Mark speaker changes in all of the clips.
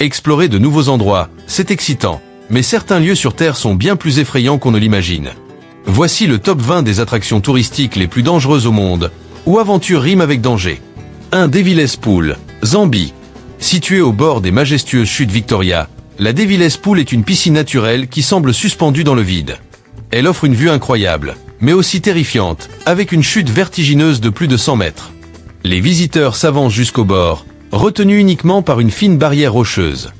Speaker 1: Explorer de nouveaux endroits, c'est excitant, mais certains lieux sur Terre sont bien plus effrayants qu'on ne l'imagine. Voici le top 20 des attractions touristiques les plus dangereuses au monde, où aventure rime avec danger. 1. Devil's Pool, Zambie. Située au bord des majestueuses chutes Victoria, la Devil's Pool est une piscine naturelle qui semble suspendue dans le vide. Elle offre une vue incroyable, mais aussi terrifiante, avec une chute vertigineuse de plus de 100 mètres. Les visiteurs s'avancent jusqu'au bord, retenus uniquement par une fine barrière rocheuse.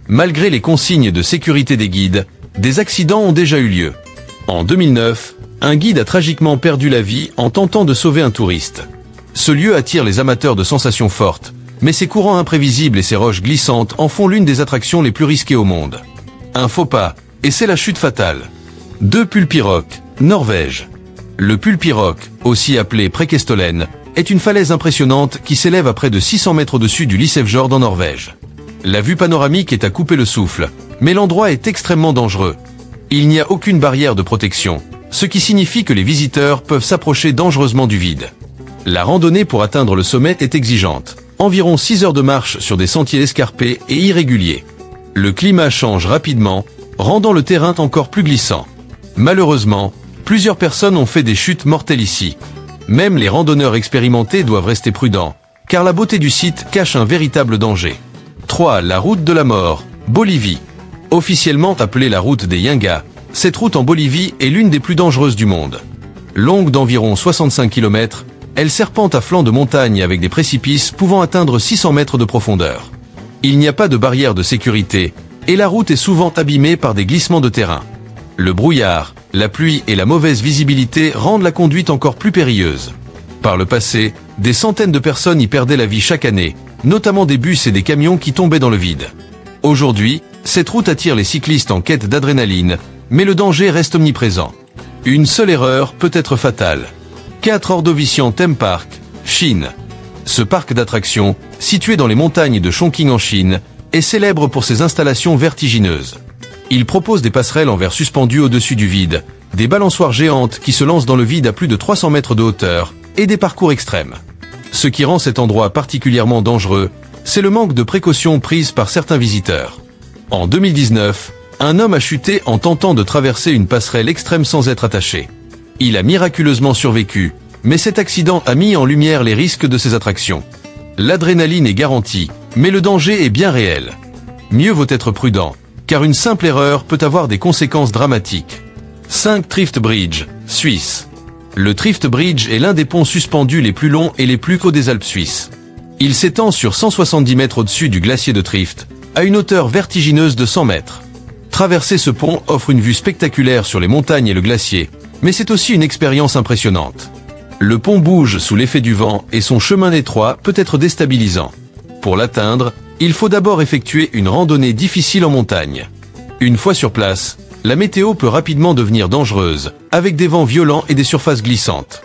Speaker 1: Malgré les consignes de sécurité des guides, des accidents ont déjà eu lieu. En 2009, un guide a tragiquement perdu la vie en tentant de sauver un touriste. Ce lieu attire les amateurs de sensations fortes, mais ses courants imprévisibles et ses roches glissantes en font l'une des attractions les plus risquées au monde. Un faux pas, et c'est la chute fatale. 2. Pulpirok, Norvège. Le Pulpirok, aussi appelé Preikestolen, est une falaise impressionnante qui s'élève à près de 600 mètres au-dessus du Lysefjord en Norvège. La vue panoramique est à couper le souffle, mais l'endroit est extrêmement dangereux. Il n'y a aucune barrière de protection, ce qui signifie que les visiteurs peuvent s'approcher dangereusement du vide. La randonnée pour atteindre le sommet est exigeante. Environ 6 heures de marche sur des sentiers escarpés et irréguliers. Le climat change rapidement, rendant le terrain encore plus glissant. Malheureusement, plusieurs personnes ont fait des chutes mortelles ici. Même les randonneurs expérimentés doivent rester prudents, car la beauté du site cache un véritable danger. 3. La route de la mort, Bolivie. Officiellement appelée la route des Yingas, cette route en Bolivie est l'une des plus dangereuses du monde. Longue d'environ 65 km, elle serpente à flanc de montagne avec des précipices pouvant atteindre 600 mètres de profondeur. Il n'y a pas de barrière de sécurité, et la route est souvent abîmée par des glissements de terrain. Le brouillard, la pluie et la mauvaise visibilité rendent la conduite encore plus périlleuse. Par le passé, des centaines de personnes y perdaient la vie chaque année, notamment des bus et des camions qui tombaient dans le vide. Aujourd'hui, cette route attire les cyclistes en quête d'adrénaline, mais le danger reste omniprésent. Une seule erreur peut être fatale. 4. Ordovician Theme Park, Chine. Ce parc d'attractions, situé dans les montagnes de Chongqing en Chine, est célèbre pour ses installations vertigineuses. Il propose des passerelles en verre suspendues au-dessus du vide, des balançoires géantes qui se lancent dans le vide à plus de 300 mètres de hauteur, et des parcours extrêmes. Ce qui rend cet endroit particulièrement dangereux, c'est le manque de précautions prises par certains visiteurs. En 2019, un homme a chuté en tentant de traverser une passerelle extrême sans être attaché. Il a miraculeusement survécu, mais cet accident a mis en lumière les risques de ces attractions. L'adrénaline est garantie, mais le danger est bien réel. Mieux vaut être prudent, car une simple erreur peut avoir des conséquences dramatiques. 5. Trift Bridge, Suisse. Le Trift Bridge est l'un des ponts suspendus les plus longs et les plus hauts des Alpes suisses. Il s'étend sur 170 mètres au-dessus du glacier de Trift, à une hauteur vertigineuse de 100 mètres. Traverser ce pont offre une vue spectaculaire sur les montagnes et le glacier, mais c'est aussi une expérience impressionnante. Le pont bouge sous l'effet du vent et son chemin étroit peut être déstabilisant. Pour l'atteindre, il faut d'abord effectuer une randonnée difficile en montagne. Une fois sur place, la météo peut rapidement devenir dangereuse, avec des vents violents et des surfaces glissantes.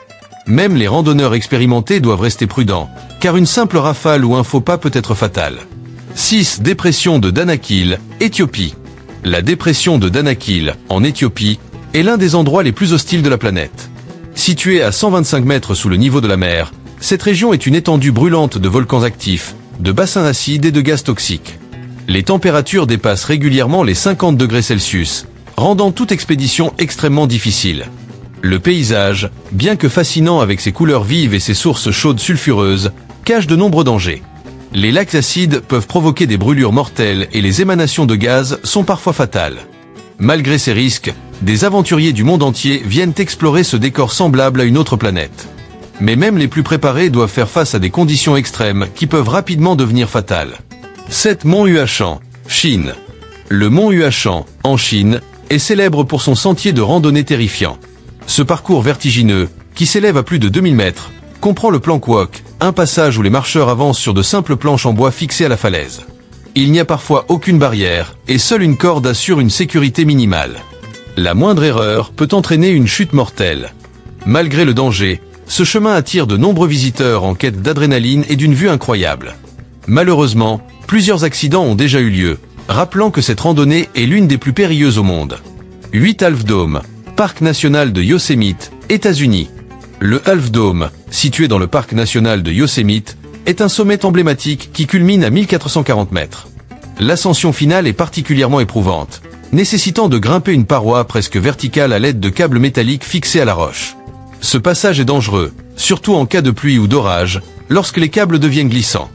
Speaker 1: Même les randonneurs expérimentés doivent rester prudents, car une simple rafale ou un faux pas peut être fatale. 6. Dépression de Danakil, Éthiopie. La dépression de Danakil, en Éthiopie, est l'un des endroits les plus hostiles de la planète. Située à 125 mètres sous le niveau de la mer, cette région est une étendue brûlante de volcans actifs, de bassins acides et de gaz toxiques. Les températures dépassent régulièrement les 50 degrés Celsius, rendant toute expédition extrêmement difficile. Le paysage, bien que fascinant avec ses couleurs vives et ses sources chaudes sulfureuses, cache de nombreux dangers. Les lacs acides peuvent provoquer des brûlures mortelles et les émanations de gaz sont parfois fatales. Malgré ces risques, des aventuriers du monde entier viennent explorer ce décor semblable à une autre planète. Mais même les plus préparés doivent faire face à des conditions extrêmes qui peuvent rapidement devenir fatales. 7. Mont Huashan, Chine. Le mont Huashan, en Chine, est célèbre pour son sentier de randonnée terrifiant. Ce parcours vertigineux, qui s'élève à plus de 2000 mètres, comprend le plank walk, un passage où les marcheurs avancent sur de simples planches en bois fixées à la falaise. Il n'y a parfois aucune barrière, et seule une corde assure une sécurité minimale. La moindre erreur peut entraîner une chute mortelle. Malgré le danger, ce chemin attire de nombreux visiteurs en quête d'adrénaline et d'une vue incroyable. Malheureusement, plusieurs accidents ont déjà eu lieu, rappelant que cette randonnée est l'une des plus périlleuses au monde. 8. Half Dome, Parc national de Yosemite, États-Unis. Le Half Dome, situé dans le parc national de Yosemite, est un sommet emblématique qui culmine à 1440 mètres. L'ascension finale est particulièrement éprouvante, nécessitant de grimper une paroi presque verticale à l'aide de câbles métalliques fixés à la roche. Ce passage est dangereux, surtout en cas de pluie ou d'orage, lorsque les câbles deviennent glissants.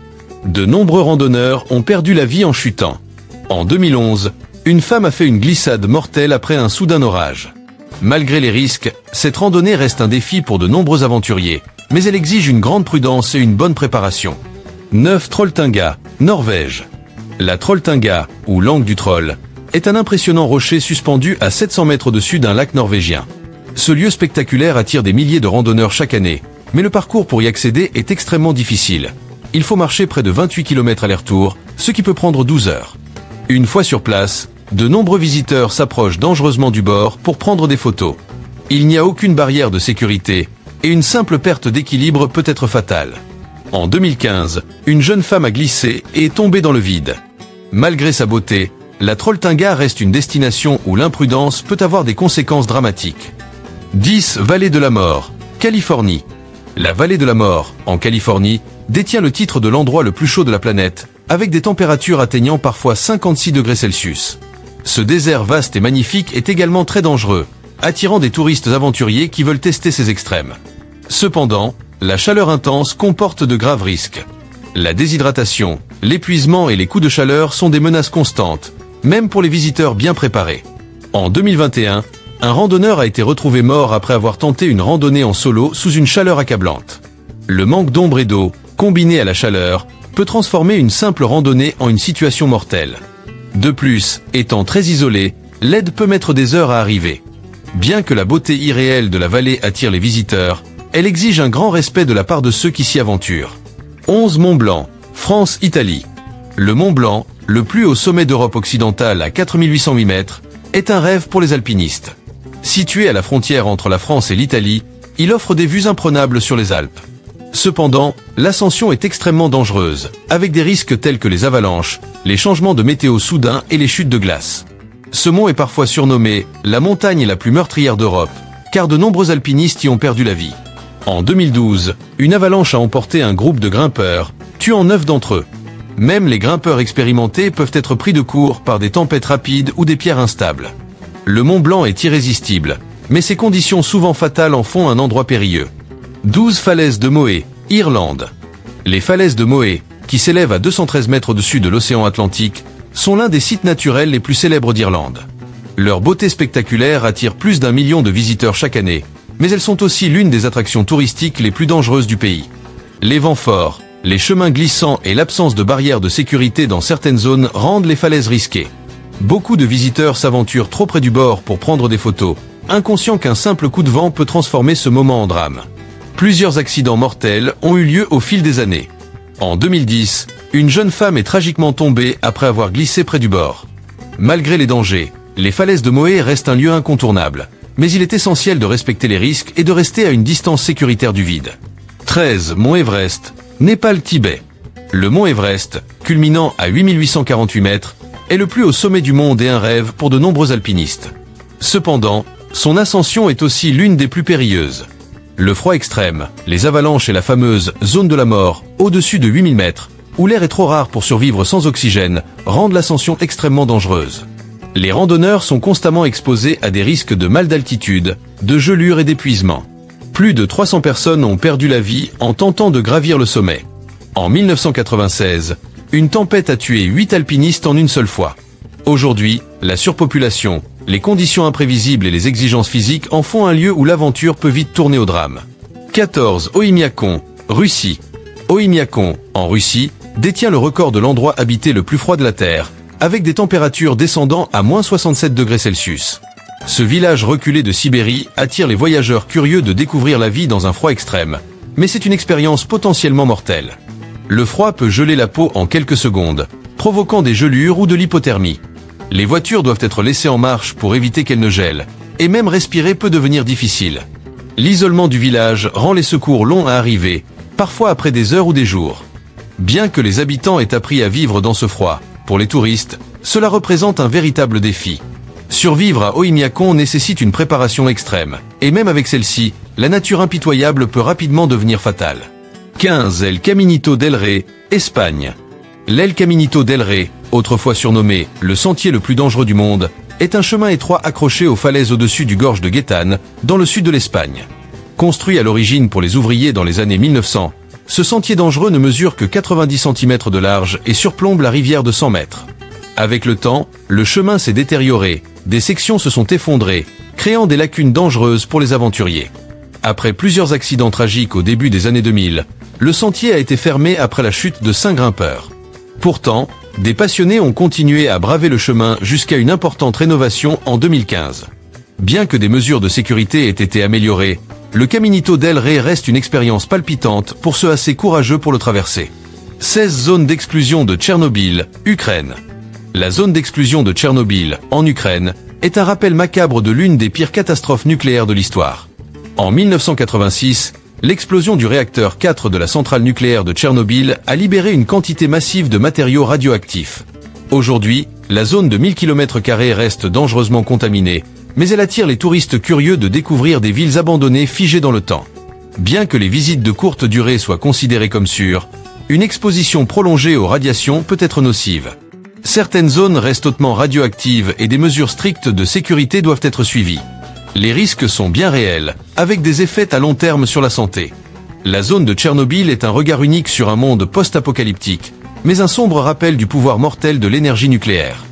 Speaker 1: De nombreux randonneurs ont perdu la vie en chutant. En 2011, une femme a fait une glissade mortelle après un soudain orage. Malgré les risques, cette randonnée reste un défi pour de nombreux aventuriers, mais elle exige une grande prudence et une bonne préparation. 9. Trolltunga, Norvège. La Trolltunga, ou langue du troll, est un impressionnant rocher suspendu à 700 mètres au-dessus d'un lac norvégien. Ce lieu spectaculaire attire des milliers de randonneurs chaque année, mais le parcours pour y accéder est extrêmement difficile. Il faut marcher près de 28 km aller-retour, ce qui peut prendre 12 heures. Une fois sur place, de nombreux visiteurs s'approchent dangereusement du bord pour prendre des photos. Il n'y a aucune barrière de sécurité, et une simple perte d'équilibre peut être fatale. En 2015, une jeune femme a glissé et est tombée dans le vide. Malgré sa beauté, la Trolltunga reste une destination où l'imprudence peut avoir des conséquences dramatiques. 10. Vallée de la mort, Californie. La vallée de la mort, en Californie, détient le titre de l'endroit le plus chaud de la planète, avec des températures atteignant parfois 56 degrés Celsius. Ce désert vaste et magnifique est également très dangereux, attirant des touristes aventuriers qui veulent tester ces extrêmes. Cependant, la chaleur intense comporte de graves risques. La déshydratation, l'épuisement et les coups de chaleur sont des menaces constantes, même pour les visiteurs bien préparés. En 2021, un randonneur a été retrouvé mort après avoir tenté une randonnée en solo sous une chaleur accablante. Le manque d'ombre et d'eau, combiné à la chaleur, peut transformer une simple randonnée en une situation mortelle. De plus, étant très isolé, l'aide peut mettre des heures à arriver. Bien que la beauté irréelle de la vallée attire les visiteurs, elle exige un grand respect de la part de ceux qui s'y aventurent. 11. Mont Blanc, France-Italie. Le Mont Blanc, le plus haut sommet d'Europe occidentale à 4808 mètres, est un rêve pour les alpinistes. Situé à la frontière entre la France et l'Italie, il offre des vues imprenables sur les Alpes. Cependant, l'ascension est extrêmement dangereuse, avec des risques tels que les avalanches, les changements de météo soudains et les chutes de glace. Ce mont est parfois surnommé « la montagne la plus meurtrière d'Europe », car de nombreux alpinistes y ont perdu la vie. En 2012, une avalanche a emporté un groupe de grimpeurs, tuant 9 d'entre eux. Même les grimpeurs expérimentés peuvent être pris de court par des tempêtes rapides ou des pierres instables. Le Mont Blanc est irrésistible, mais ces conditions souvent fatales en font un endroit périlleux. 12. Falaises de Moé, Irlande. Les falaises de Moé, qui s'élèvent à 213 mètres au-dessus de l'océan Atlantique, sont l'un des sites naturels les plus célèbres d'Irlande. Leur beauté spectaculaire attire plus d'1 million de visiteurs chaque année, mais elles sont aussi l'une des attractions touristiques les plus dangereuses du pays. Les vents forts, les chemins glissants et l'absence de barrières de sécurité dans certaines zones rendent les falaises risquées. Beaucoup de visiteurs s'aventurent trop près du bord pour prendre des photos, inconscients qu'un simple coup de vent peut transformer ce moment en drame. Plusieurs accidents mortels ont eu lieu au fil des années. En 2010, une jeune femme est tragiquement tombée après avoir glissé près du bord. Malgré les dangers, les falaises de Moé restent un lieu incontournable, mais il est essentiel de respecter les risques et de rester à une distance sécuritaire du vide. 13. Mont Everest, Népal-Tibet. Le mont Everest, culminant à 8848 mètres, est le plus haut sommet du monde et un rêve pour de nombreux alpinistes. Cependant, son ascension est aussi l'une des plus périlleuses. Le froid extrême, les avalanches et la fameuse zone de la mort, au-dessus de 8000 mètres, où l'air est trop rare pour survivre sans oxygène, rendent l'ascension extrêmement dangereuse. Les randonneurs sont constamment exposés à des risques de mal d'altitude, de gelure et d'épuisement. Plus de 300 personnes ont perdu la vie en tentant de gravir le sommet. En 1996, une tempête a tué 8 alpinistes en une seule fois. Aujourd'hui, la surpopulation, les conditions imprévisibles et les exigences physiques en font un lieu où l'aventure peut vite tourner au drame. 14. Oymyakon, Russie. Oymyakon, en Russie, détient le record de l'endroit habité le plus froid de la Terre, avec des températures descendant à -67 degrés Celsius. Ce village reculé de Sibérie attire les voyageurs curieux de découvrir la vie dans un froid extrême, mais c'est une expérience potentiellement mortelle. Le froid peut geler la peau en quelques secondes, provoquant des gelures ou de l'hypothermie. Les voitures doivent être laissées en marche pour éviter qu'elles ne gèlent, et même respirer peut devenir difficile. L'isolement du village rend les secours longs à arriver, parfois après des heures ou des jours. Bien que les habitants aient appris à vivre dans ce froid, pour les touristes, cela représente un véritable défi. Survivre à Oymyakon nécessite une préparation extrême, et même avec celle-ci, la nature impitoyable peut rapidement devenir fatale. 15. El Caminito del Rey, Espagne. L'El Caminito del Rey, autrefois surnommé le sentier le plus dangereux du monde, est un chemin étroit accroché aux falaises au-dessus du gorge de Guétane, dans le sud de l'Espagne. Construit à l'origine pour les ouvriers dans les années 1900, ce sentier dangereux ne mesure que 90 cm de large et surplombe la rivière de 100 mètres. Avec le temps, le chemin s'est détérioré, des sections se sont effondrées, créant des lacunes dangereuses pour les aventuriers. Après plusieurs accidents tragiques au début des années 2000, le sentier a été fermé après la chute de 5 grimpeurs. Pourtant, des passionnés ont continué à braver le chemin jusqu'à une importante rénovation en 2015. Bien que des mesures de sécurité aient été améliorées, le Caminito del Rey reste une expérience palpitante pour ceux assez courageux pour le traverser. 16 zones d'exclusion de Tchernobyl, Ukraine. La zone d'exclusion de Tchernobyl, en Ukraine, est un rappel macabre de l'une des pires catastrophes nucléaires de l'histoire. En 1986, l'explosion du réacteur 4 de la centrale nucléaire de Tchernobyl a libéré une quantité massive de matériaux radioactifs. Aujourd'hui, la zone de 1000 km² reste dangereusement contaminée, mais elle attire les touristes curieux de découvrir des villes abandonnées figées dans le temps. Bien que les visites de courte durée soient considérées comme sûres, une exposition prolongée aux radiations peut être nocive. Certaines zones restent hautement radioactives et des mesures strictes de sécurité doivent être suivies. Les risques sont bien réels, avec des effets à long terme sur la santé. La zone de Tchernobyl est un regard unique sur un monde post-apocalyptique, mais un sombre rappel du pouvoir mortel de l'énergie nucléaire.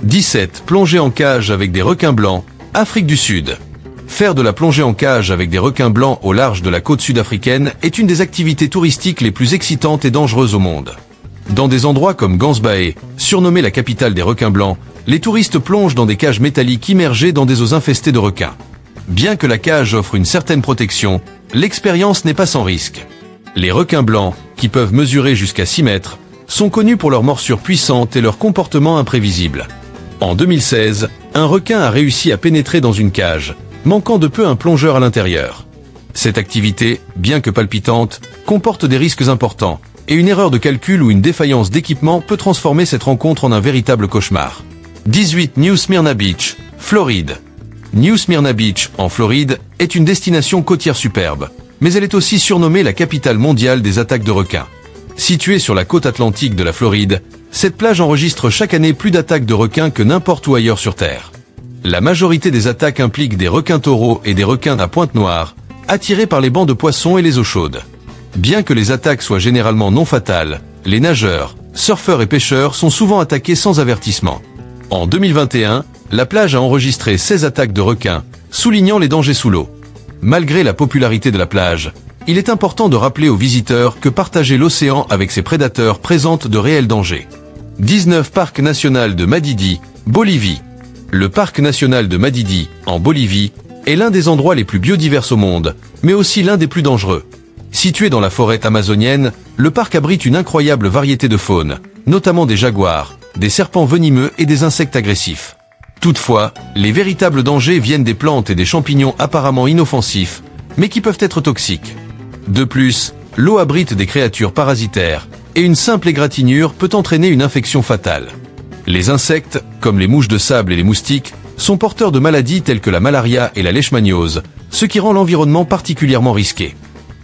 Speaker 1: 17. Plongée en cage avec des requins blancs, Afrique du Sud. Faire de la plongée en cage avec des requins blancs au large de la côte sud-africaine est une des activités touristiques les plus excitantes et dangereuses au monde. Dans des endroits comme Gansbaé, surnommée la capitale des requins blancs, les touristes plongent dans des cages métalliques immergées dans des eaux infestées de requins. Bien que la cage offre une certaine protection, l'expérience n'est pas sans risque. Les requins blancs, qui peuvent mesurer jusqu'à 6 mètres, sont connus pour leurs morsures puissantes et leur comportement imprévisible. En 2016, un requin a réussi à pénétrer dans une cage, manquant de peu un plongeur à l'intérieur. Cette activité, bien que palpitante, comporte des risques importants, et une erreur de calcul ou une défaillance d'équipement peut transformer cette rencontre en un véritable cauchemar. 18. New Smyrna Beach, Floride. New Smyrna Beach, en Floride, est une destination côtière superbe, mais elle est aussi surnommée la capitale mondiale des attaques de requins. Située sur la côte atlantique de la Floride, cette plage enregistre chaque année plus d'attaques de requins que n'importe où ailleurs sur Terre. La majorité des attaques impliquent des requins taureaux et des requins à pointe noire, attirés par les bancs de poissons et les eaux chaudes. Bien que les attaques soient généralement non fatales, les nageurs, surfeurs et pêcheurs sont souvent attaqués sans avertissement. En 2021, la plage a enregistré 16 attaques de requins, soulignant les dangers sous l'eau. Malgré la popularité de la plage, il est important de rappeler aux visiteurs que partager l'océan avec ses prédateurs présente de réels dangers. 19. Parc national de Madidi, Bolivie. Le parc national de Madidi, en Bolivie, est l'un des endroits les plus biodivers au monde, mais aussi l'un des plus dangereux. Situé dans la forêt amazonienne, le parc abrite une incroyable variété de faune, notamment des jaguars, des serpents venimeux et des insectes agressifs. Toutefois, les véritables dangers viennent des plantes et des champignons apparemment inoffensifs, mais qui peuvent être toxiques. De plus, l'eau abrite des créatures parasitaires, et une simple égratignure peut entraîner une infection fatale. Les insectes, comme les mouches de sable et les moustiques, sont porteurs de maladies telles que la malaria et la leishmaniose, ce qui rend l'environnement particulièrement risqué.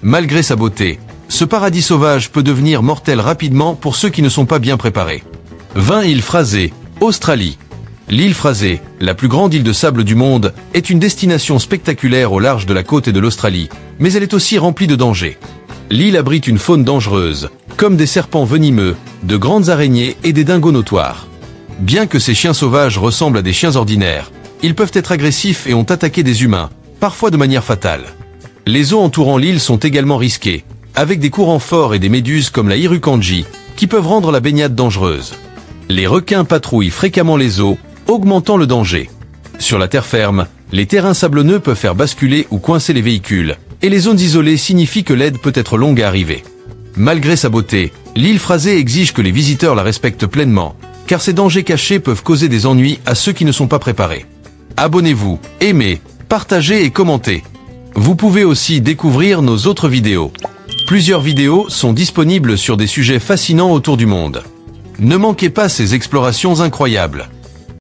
Speaker 1: Malgré sa beauté, ce paradis sauvage peut devenir mortel rapidement pour ceux qui ne sont pas bien préparés. 20. Île Fraser, Australie. L'île Fraser, la plus grande île de sable du monde, est une destination spectaculaire au large de la côte de l'Australie, mais elle est aussi remplie de dangers. L'île abrite une faune dangereuse, comme des serpents venimeux, de grandes araignées et des dingos notoires. Bien que ces chiens sauvages ressemblent à des chiens ordinaires, ils peuvent être agressifs et ont attaqué des humains, parfois de manière fatale. Les eaux entourant l'île sont également risquées, avec des courants forts et des méduses comme la Irukandji, qui peuvent rendre la baignade dangereuse. Les requins patrouillent fréquemment les eaux, augmentant le danger. Sur la terre ferme, les terrains sablonneux peuvent faire basculer ou coincer les véhicules, et les zones isolées signifient que l'aide peut être longue à arriver. Malgré sa beauté, l'île Fraser exige que les visiteurs la respectent pleinement, car ces dangers cachés peuvent causer des ennuis à ceux qui ne sont pas préparés. Abonnez-vous, aimez, partagez et commentez. Vous pouvez aussi découvrir nos autres vidéos. Plusieurs vidéos sont disponibles sur des sujets fascinants autour du monde. Ne manquez pas ces explorations incroyables.